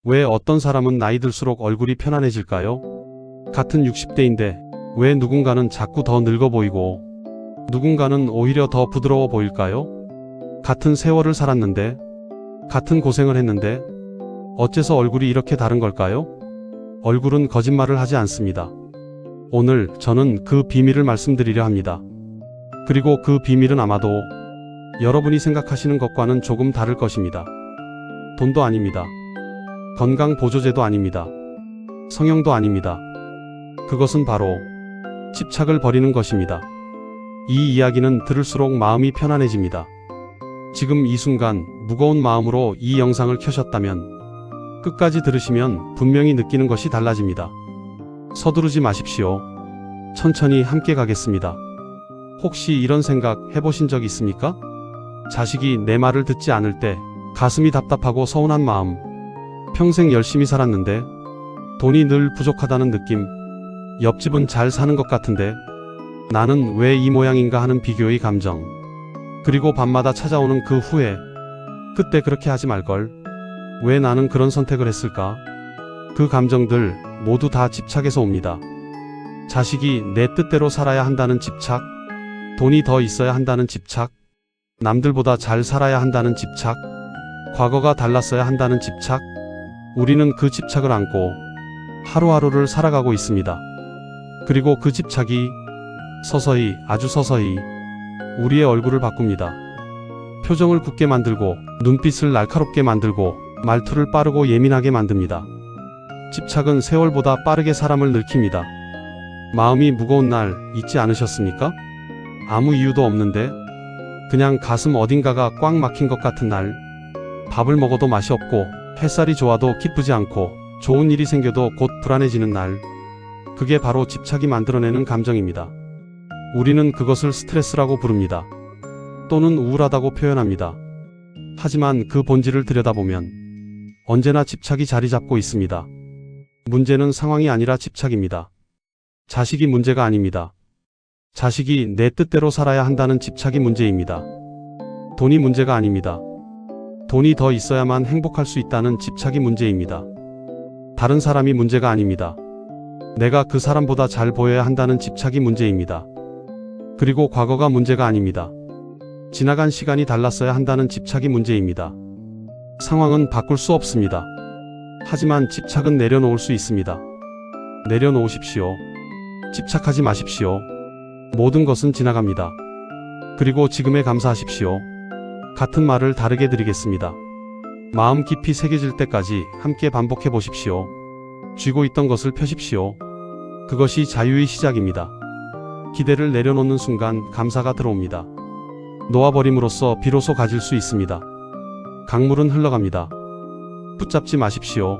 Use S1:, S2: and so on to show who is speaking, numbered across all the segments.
S1: 왜 어떤 사람은 나이 들수록 얼굴이 편안해질까요? 같은 60대인데 왜 누군가는 자꾸 더 늙어 보이고 누군가는 오히려 더 부드러워 보일까요? 같은 세월을 살았는데, 같은 고생을 했는데 어째서 얼굴이 이렇게 다른 걸까요? 얼굴은 거짓말을 하지 않습니다. 오늘 저는 그 비밀을 말씀드리려 합니다. 그리고 그 비밀은 아마도 여러분이 생각하시는 것과는 조금 다를 것입니다. 돈도 아닙니다. 건강보조제도 아닙니다. 성형도 아닙니다. 그것은 바로 집착을 버리는 것입니다. 이 이야기는 들을수록 마음이 편안해집니다. 지금 이 순간 무거운 마음으로 이 영상을 켜셨다면 끝까지 들으시면 분명히 느끼는 것이 달라집니다. 서두르지 마십시오. 천천히 함께 가겠습니다. 혹시 이런 생각 해보신 적 있습니까? 자식이 내 말을 듣지 않을 때 가슴이 답답하고 서운한 마음. 평생 열심히 살았는데 돈이 늘 부족하다는 느낌. 옆집은 잘 사는 것 같은데 나는 왜 이 모양인가 하는 비교의 감정. 그리고 밤마다 찾아오는 그 후회. 그때 그렇게 하지 말걸. 왜 나는 그런 선택을 했을까? 그 감정들 모두 다 집착에서 옵니다. 자식이 내 뜻대로 살아야 한다는 집착, 돈이 더 있어야 한다는 집착, 남들보다 잘 살아야 한다는 집착, 과거가 달랐어야 한다는 집착. 우리는 그 집착을 안고 하루하루를 살아가고 있습니다. 그리고 그 집착이 서서히, 아주 서서히 우리의 얼굴을 바꿉니다. 표정을 굳게 만들고 눈빛을 날카롭게 만들고 말투를 빠르고 예민하게 만듭니다. 집착은 세월보다 빠르게 사람을 늙힙니다. 마음이 무거운 날 있지 않으셨습니까? 아무 이유도 없는데 그냥 가슴 어딘가가 꽉 막힌 것 같은 날, 밥을 먹어도 맛이 없고 햇살이 좋아도 기쁘지 않고 좋은 일이 생겨도 곧 불안해지는 날, 그게 바로 집착이 만들어내는 감정입니다. 우리는 그것을 스트레스라고 부릅니다. 또는 우울하다고 표현합니다. 하지만 그 본질을 들여다보면 언제나 집착이 자리 잡고 있습니다. 문제는 상황이 아니라 집착입니다. 자식이 문제가 아닙니다. 자식이 내 뜻대로 살아야 한다는 집착이 문제입니다. 돈이 문제가 아닙니다. 돈이 더 있어야만 행복할 수 있다는 집착이 문제입니다. 다른 사람이 문제가 아닙니다. 내가 그 사람보다 잘 보여야 한다는 집착이 문제입니다. 그리고 과거가 문제가 아닙니다. 지나간 시간이 달랐어야 한다는 집착이 문제입니다. 상황은 바꿀 수 없습니다. 하지만 집착은 내려놓을 수 있습니다. 내려놓으십시오. 집착하지 마십시오. 모든 것은 지나갑니다. 그리고 지금에 감사하십시오. 같은 말을 다르게 드리겠습니다. 마음 깊이 새겨질 때까지 함께 반복해 보십시오. 쥐고 있던 것을 펴십시오. 그것이 자유의 시작입니다. 기대를 내려놓는 순간 감사가 들어옵니다. 놓아버림으로써 비로소 가질 수 있습니다. 강물은 흘러갑니다. 붙잡지 마십시오.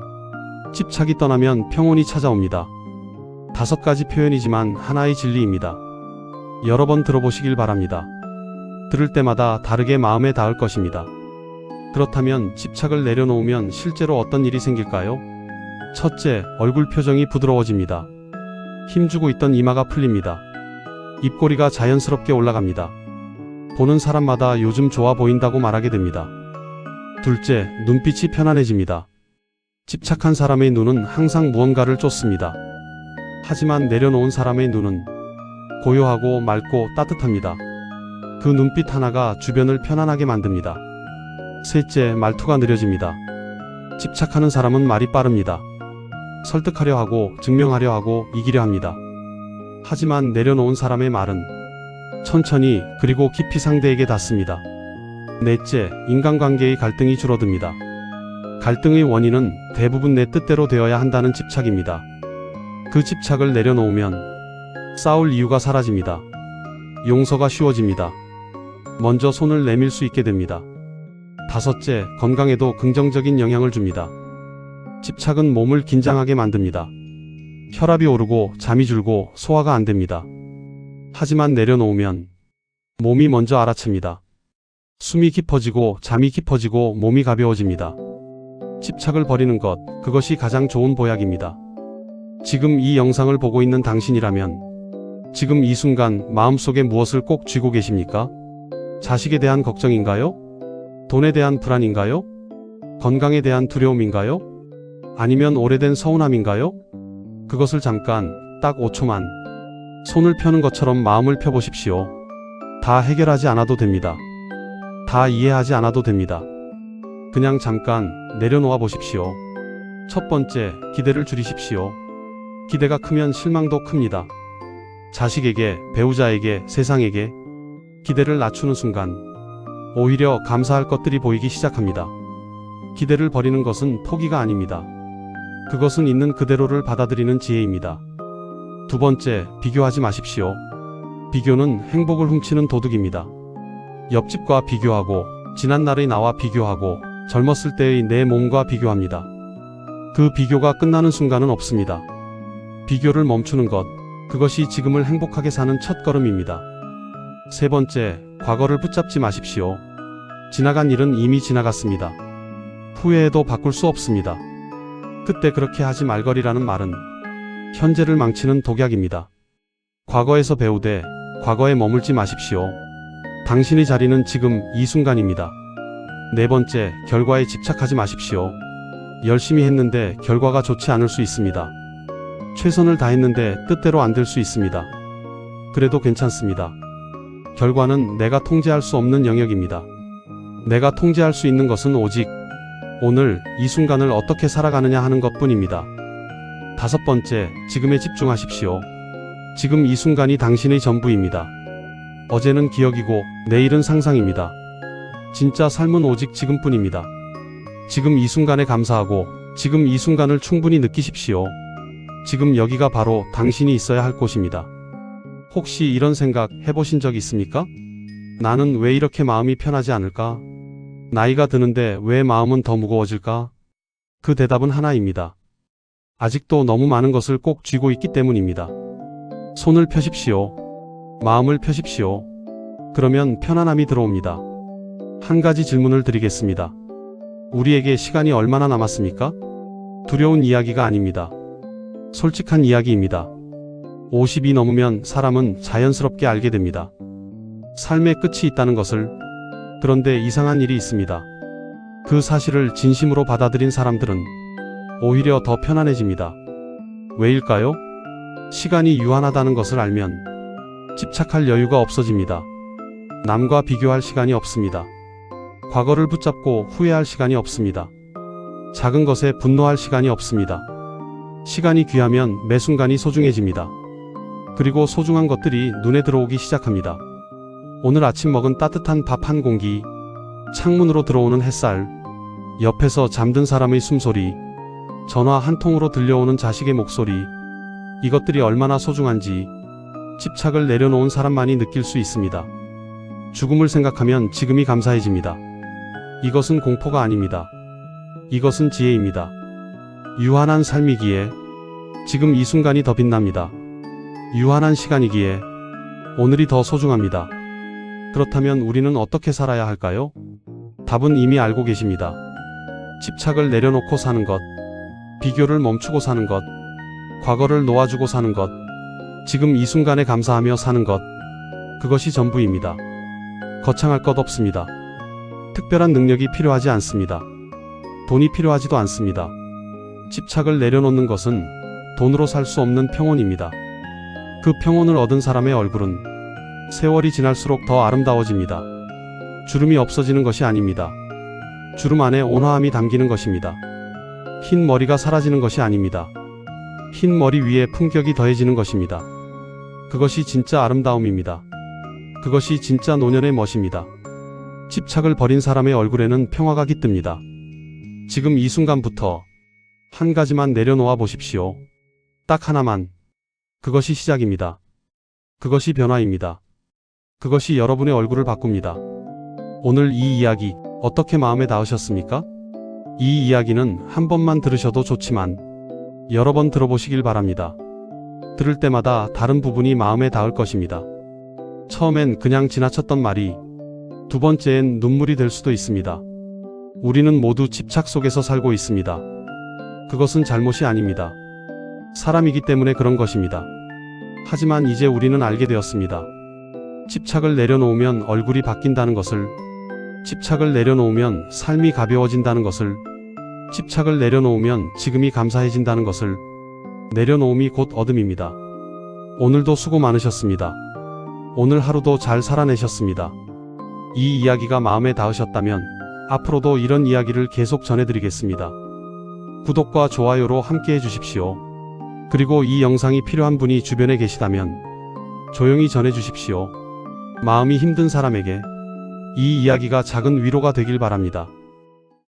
S1: 집착이 떠나면 평온이 찾아옵니다. 5가지 표현이지만 하나의 진리입니다. 여러 번 들어보시길 바랍니다. 들을 때마다 다르게 마음에 닿을 것입니다. 그렇다면 집착을 내려놓으면 실제로 어떤 일이 생길까요? 첫째, 얼굴 표정이 부드러워집니다. 힘주고 있던 이마가 풀립니다. 입꼬리가 자연스럽게 올라갑니다. 보는 사람마다 요즘 좋아 보인다고 말하게 됩니다. 둘째, 눈빛이 편안해집니다. 집착한 사람의 눈은 항상 무언가를 쫓습니다. 하지만 내려놓은 사람의 눈은 고요하고 맑고 따뜻합니다. 그 눈빛 하나가 주변을 편안하게 만듭니다. 셋째, 말투가 느려집니다. 집착하는 사람은 말이 빠릅니다. 설득하려 하고 증명하려 하고 이기려 합니다. 하지만 내려놓은 사람의 말은 천천히 그리고 깊이 상대에게 닿습니다. 넷째, 인간관계의 갈등이 줄어듭니다. 갈등의 원인은 대부분 내 뜻대로 되어야 한다는 집착입니다. 그 집착을 내려놓으면 싸울 이유가 사라집니다. 용서가 쉬워집니다. 먼저 손을 내밀 수 있게 됩니다. 다섯째, 건강에도 긍정적인 영향을 줍니다. 집착은 몸을 긴장하게 만듭니다. 혈압이 오르고 잠이 줄고 소화가 안 됩니다. 하지만 내려놓으면 몸이 먼저 알아챕니다. 숨이 깊어지고 잠이 깊어지고 몸이 가벼워집니다. 집착을 버리는 것, 그것이 가장 좋은 보약입니다. 지금 이 영상을 보고 있는 당신이라면 지금 이 순간 마음속에 무엇을 꼭 쥐고 계십니까? 자식에 대한 걱정인가요? 돈에 대한 불안인가요? 건강에 대한 두려움인가요? 아니면 오래된 서운함인가요? 그것을 잠깐, 딱 5초만 손을 펴는 것처럼 마음을 펴보십시오. 다 해결하지 않아도 됩니다. 다 이해하지 않아도 됩니다. 그냥 잠깐 내려놓아 보십시오. 첫 번째, 기대를 줄이십시오. 기대가 크면 실망도 큽니다. 자식에게, 배우자에게, 세상에게 기대를 낮추는 순간 오히려 감사할 것들이 보이기 시작합니다. 기대를 버리는 것은 포기가 아닙니다. 그것은 있는 그대로를 받아들이는 지혜입니다. 두 번째, 비교하지 마십시오. 비교는 행복을 훔치는 도둑입니다. 옆집과 비교하고, 지난날의 나와 비교하고, 젊었을 때의 내 몸과 비교합니다. 그 비교가 끝나는 순간은 없습니다. 비교를 멈추는 것, 그것이 지금을 행복하게 사는 첫걸음입니다. 세 번째, 과거를 붙잡지 마십시오. 지나간 일은 이미 지나갔습니다. 후회해도 바꿀 수 없습니다. 그때 그렇게 하지 말거리라는 말은 현재를 망치는 독약입니다. 과거에서 배우되 과거에 머물지 마십시오. 당신의 자리는 지금 이 순간입니다. 네 번째, 결과에 집착하지 마십시오. 열심히 했는데 결과가 좋지 않을 수 있습니다. 최선을 다했는데 뜻대로 안 될 수 있습니다. 그래도 괜찮습니다. 결과는 내가 통제할 수 없는 영역입니다. 내가 통제할 수 있는 것은 오직 오늘 이 순간을 어떻게 살아가느냐 하는 것뿐입니다. 다섯 번째, 지금에 집중하십시오. 지금 이 순간이 당신의 전부입니다. 어제는 기억이고 내일은 상상입니다. 진짜 삶은 오직 지금뿐입니다. 지금 이 순간에 감사하고 지금 이 순간을 충분히 느끼십시오. 지금 여기가 바로 당신이 있어야 할 곳입니다. 혹시 이런 생각 해보신 적 있습니까? 나는 왜 이렇게 마음이 편하지 않을까? 나이가 드는데 왜 마음은 더 무거워질까? 그 대답은 하나입니다. 아직도 너무 많은 것을 꼭 쥐고 있기 때문입니다. 손을 펴십시오. 마음을 펴십시오. 그러면 편안함이 들어옵니다. 한 가지 질문을 드리겠습니다. 우리에게 시간이 얼마나 남았습니까? 두려운 이야기가 아닙니다. 솔직한 이야기입니다. 50이 넘으면 사람은 자연스럽게 알게 됩니다. 삶의 끝이 있다는 것을. 그런데 이상한 일이 있습니다. 그 사실을 진심으로 받아들인 사람들은 오히려 더 편안해집니다. 왜일까요? 시간이 유한하다는 것을 알면 집착할 여유가 없어집니다. 남과 비교할 시간이 없습니다. 과거를 붙잡고 후회할 시간이 없습니다. 작은 것에 분노할 시간이 없습니다. 시간이 귀하면 매 순간이 소중해집니다. 그리고 소중한 것들이 눈에 들어오기 시작합니다. 오늘 아침 먹은 따뜻한 밥 한 공기, 창문으로 들어오는 햇살, 옆에서 잠든 사람의 숨소리, 전화 한 통으로 들려오는 자식의 목소리, 이것들이 얼마나 소중한지 집착을 내려놓은 사람만이 느낄 수 있습니다. 죽음을 생각하면 지금이 감사해집니다. 이것은 공포가 아닙니다. 이것은 지혜입니다. 유한한 삶이기에 지금 이 순간이 더 빛납니다. 유한한 시간이기에 오늘이 더 소중합니다. 그렇다면 우리는 어떻게 살아야 할까요? 답은 이미 알고 계십니다. 집착을 내려놓고 사는 것, 비교를 멈추고 사는 것, 과거를 놓아주고 사는 것, 지금 이 순간에 감사하며 사는 것, 그것이 전부입니다. 거창할 것 없습니다. 특별한 능력이 필요하지 않습니다. 돈이 필요하지도 않습니다. 집착을 내려놓는 것은 돈으로 살 수 없는 평온입니다. 그 평온을 얻은 사람의 얼굴은 세월이 지날수록 더 아름다워집니다. 주름이 없어지는 것이 아닙니다. 주름 안에 온화함이 담기는 것입니다. 흰 머리가 사라지는 것이 아닙니다. 흰 머리 위에 품격이 더해지는 것입니다. 그것이 진짜 아름다움입니다. 그것이 진짜 노년의 멋입니다. 집착을 버린 사람의 얼굴에는 평화가 깃듭니다. 지금 이 순간부터 한 가지만 내려놓아 보십시오. 딱 하나만. 그것이 시작입니다. 그것이 변화입니다. 그것이 여러분의 얼굴을 바꿉니다. 오늘 이 이야기 어떻게 마음에 닿으셨습니까? 이 이야기는 한 번만 들으셔도 좋지만 여러 번 들어보시길 바랍니다. 들을 때마다 다른 부분이 마음에 닿을 것입니다. 처음엔 그냥 지나쳤던 말이 두 번째엔 눈물이 될 수도 있습니다. 우리는 모두 집착 속에서 살고 있습니다. 그것은 잘못이 아닙니다. 사람이기 때문에 그런 것입니다. 하지만 이제 우리는 알게 되었습니다. 집착을 내려놓으면 얼굴이 바뀐다는 것을, 집착을 내려놓으면 삶이 가벼워진다는 것을, 집착을 내려놓으면 지금이 감사해진다는 것을. 내려놓음이 곧 얻음입니다. 오늘도 수고 많으셨습니다. 오늘 하루도 잘 살아내셨습니다. 이 이야기가 마음에 닿으셨다면 앞으로도 이런 이야기를 계속 전해드리겠습니다. 구독과 좋아요로 함께 해주십시오. 그리고 이 영상이 필요한 분이 주변에 계시다면 조용히 전해주십시오. 마음이 힘든 사람에게 이 이야기가 작은 위로가 되길 바랍니다.